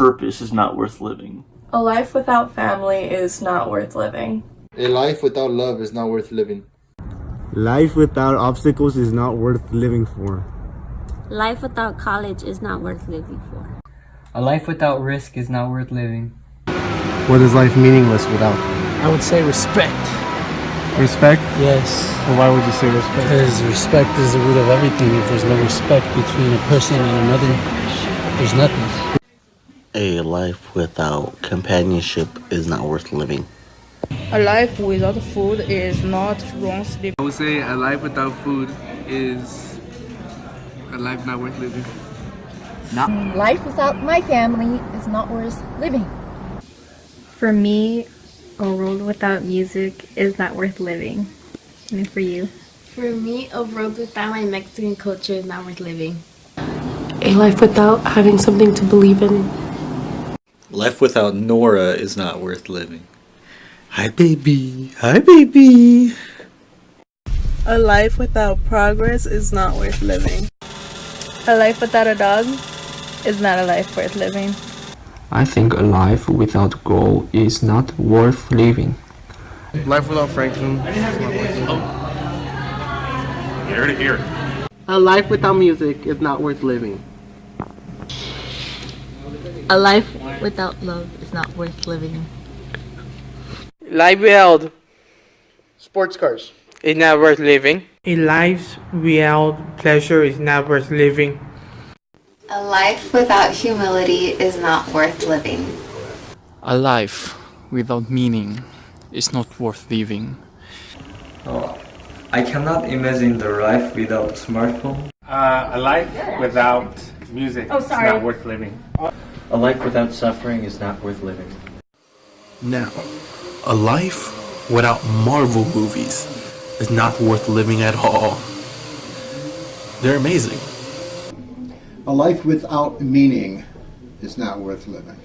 purpose is not worth living. A life without family is not worth living. A life without love is not worth living. Life without obstacles is not worth living for. Life without college is not worth living for. A life without risk is not worth living. What is life meaningless without? I would say respect. Respect? Yes. Well, why would you say respect? Because respect is the root of everything. If there's no respect between a person and another, there's nothing. A life without companionship is not worth living. A life without food is not worth living. I would say a life without food is a life not worth living. Life without my family is not worth living. For me, a world without music is not worth living. And for you? For me, a world without my Mexican culture is not worth living. A life without having something to believe in. Life without Nora is not worth living. Hi baby, hi baby. A life without progress is not worth living. A life without a dog is not a life worth living. I think a life without goal is not worth living. Life without Franklin. Hear to hear. A life without music is not worth living. A life without love is not worth living. Life without sports cars is not worth living. A life without pleasure is not worth living. A life without humility is not worth living. A life without meaning is not worth living. I cannot imagine the life without a smartphone. A life without music is not worth living. A life without suffering is not worth living. Now, a life without Marvel movies is not worth living at all. They're amazing. A life without meaning is not worth living.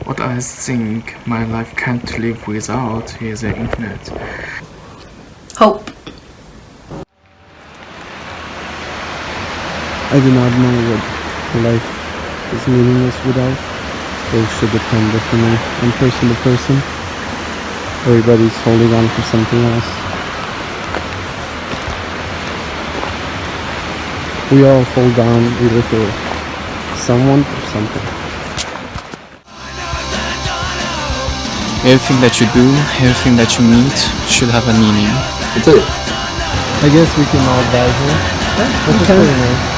What I think my life can't live without is the internet. Hope. I do not know what life is meaningless without. It should depend differently on person to person. Everybody's holding on for something else. We all hold on either for someone or something. Everything that you do, everything that you meet should have a meaning. I guess we can all die here. That's pretty nice.